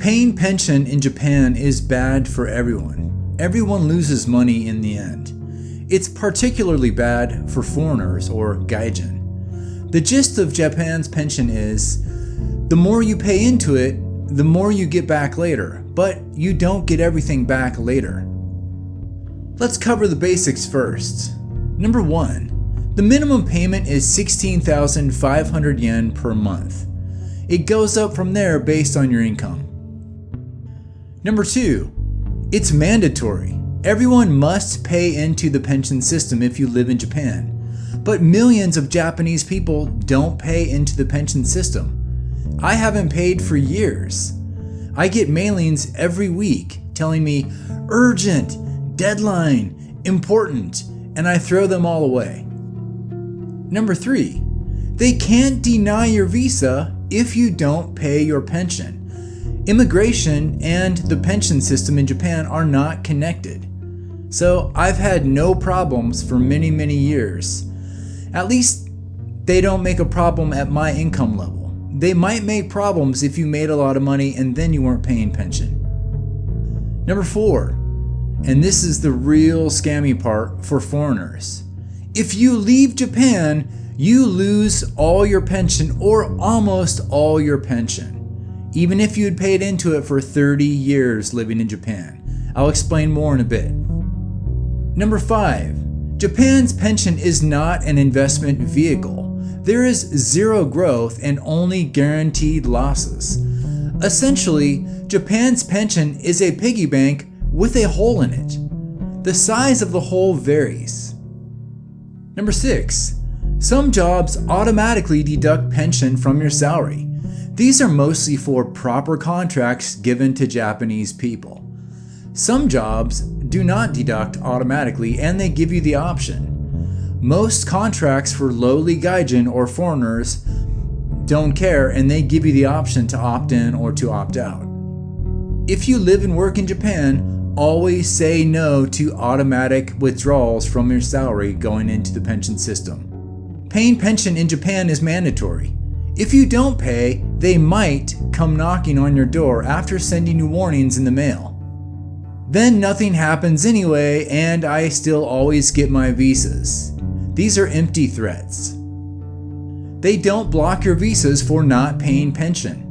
Paying pension in Japan is bad for everyone. Everyone loses money in the end. It's particularly bad for foreigners or gaijin. The gist of Japan's pension is, the more you pay into it, the more you get back later, but you don't get everything back later. Let's cover the basics first. Number 1, the minimum payment is 16,500 yen per month. It goes up from there based on your income. Number 2, it's mandatory. Everyone must pay into the pension system if you live in Japan, but millions of Japanese people don't pay into the pension system. I haven't paid for years. I get mailings every week telling me, urgent, deadline, important, and I throw them all away. Number 3, they can't deny your visa if you don't pay your pension. Immigration and the pension system in Japan are not connected. So I've had no problems for many, many years. At least they don't make a problem at my income level. They might make problems if you made a lot of money and then you weren't paying pension. Number 4, and this is the real scammy part for foreigners. If you leave Japan, you lose all your pension or almost all your pension, even if you had paid into it for 30 years living in Japan. I'll explain more in a bit. Number 5, Japan's pension is not an investment vehicle. There is zero growth and only guaranteed losses. Essentially, Japan's pension is a piggy bank with a hole in it. The size of the hole varies. Number 6, some jobs automatically deduct pension from your salary. These are mostly for proper contracts given to Japanese people. Some jobs do not deduct automatically and they give you the option. Most contracts for lowly gaijin or foreigners don't care and they give you the option to opt in or to opt out. If you live and work in Japan, always say no to automatic withdrawals from your salary going into the pension system. Paying pension in Japan is mandatory. If you don't pay, they might come knocking on your door after sending you warnings in the mail. Then nothing happens anyway, and I still always get my visas. These are empty threats. They don't block your visas for not paying pension.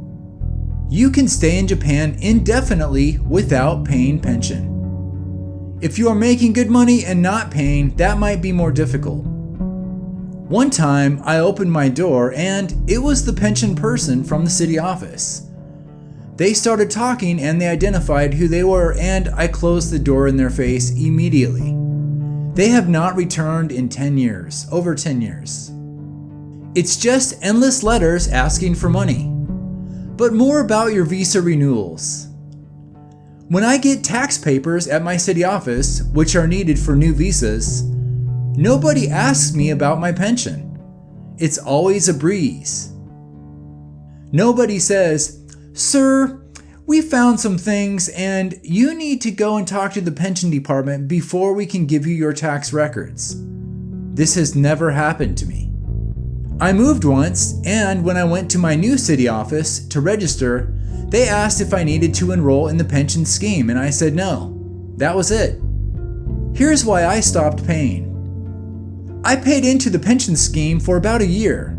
You can stay in Japan indefinitely without paying pension. If you are making good money and not paying, that might be more difficult. One time, I opened my door and it was the pension person from the city office. They started talking and they identified who they were, and I closed the door in their face immediately. They have not returned in 10 years, over 10 years. It's just endless letters asking for money. But more about your visa renewals. When I get tax papers at my city office, which are needed for new visas, nobody asks me about my pension. It's always a breeze. Nobody says, "Sir, we found some things and you need to go and talk to the pension department before we can give you your tax records." This has never happened to me. I moved once, and when I went to my new city office to register, they asked if I needed to enroll in the pension scheme, and I said no. That was it. Here's why I stopped paying. I paid into the pension scheme for about a year.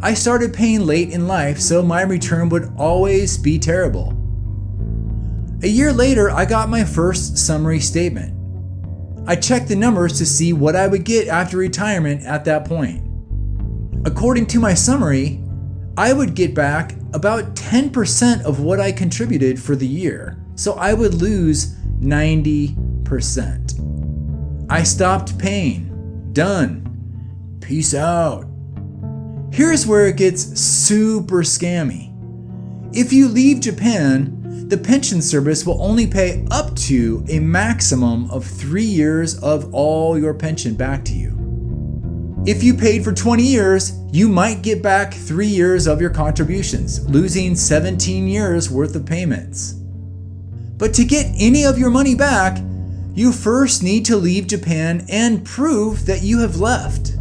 I started paying late in life, so my return would always be terrible. A year later, I got my first summary statement. I checked the numbers to see what I would get after retirement at that point. According to my summary, I would get back about 10% of what I contributed for the year, so I would lose 90%. I stopped paying. Done. Peace out. Here's where it gets super scammy. If you leave Japan, the pension service will only pay up to a maximum of 3 years of all your pension back to you. If you paid for 20 years, you might get back 3 years of your contributions, losing 17 years worth of payments. But to get any of your money back, you first need to leave Japan and prove that you have left.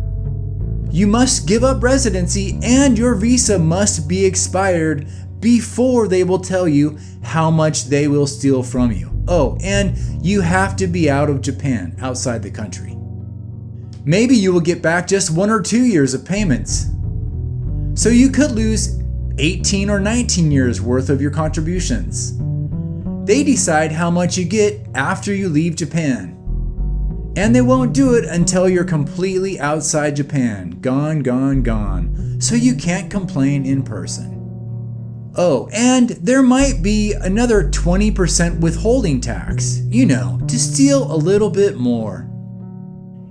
You must give up residency and your visa must be expired before they will tell you how much they will steal from you. Oh, and you have to be out of Japan, outside the country. Maybe you will get back just 1 or 2 years of payments. So you could lose 18 or 19 years worth of your contributions. They decide how much you get after you leave Japan. And they won't do it until you're completely outside Japan, gone, gone, gone, so you can't complain in person. Oh, and there might be another 20% withholding tax, to steal a little bit more.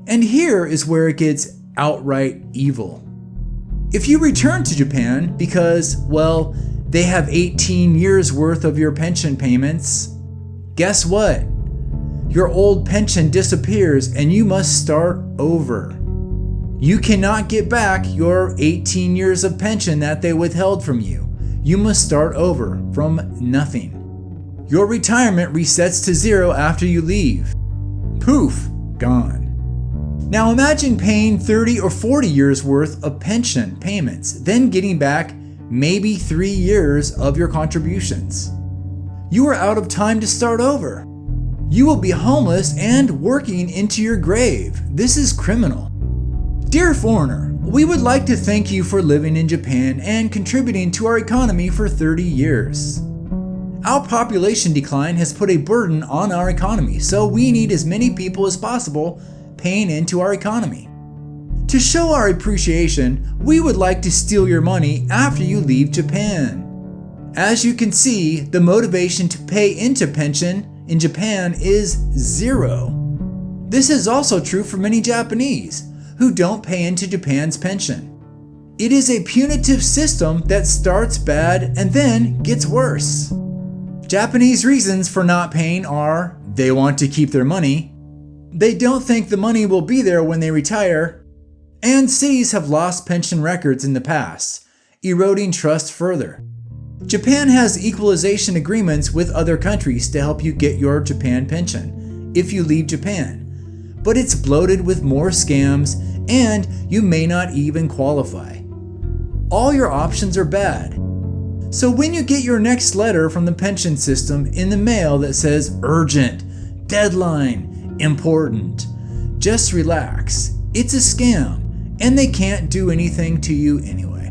And here is where it gets outright evil. If you return to Japan because, well, they have 18 years worth of your pension payments, guess what? Your old pension disappears and you must start over. You cannot get back your 18 years of pension that they withheld from you. You must start over from nothing. Your retirement resets to 0 after you leave. Poof, gone. Now imagine paying 30 or 40 years worth of pension payments, then getting back maybe 3 years of your contributions. You are out of time to start over. You will be homeless and working into your grave. This is criminal. Dear foreigner, we would like to thank you for living in Japan and contributing to our economy for 30 years. Our population decline has put a burden on our economy, so we need as many people as possible paying into our economy. To show our appreciation, we would like to steal your money after you leave Japan. As you can see, the motivation to pay into pension in Japan is 0. This is also true for many Japanese who don't pay into Japan's pension. It is a punitive system that starts bad and then gets worse. Japanese reasons for not paying are they want to keep their money, they don't think the money will be there when they retire, and cities have lost pension records in the past, eroding trust further. Japan has equalization agreements with other countries to help you get your Japan pension if you leave Japan, but it's bloated with more scams and you may not even qualify. All your options are bad. So when you get your next letter from the pension system in the mail that says urgent, deadline, important, just relax. It's a scam and they can't do anything to you anyway.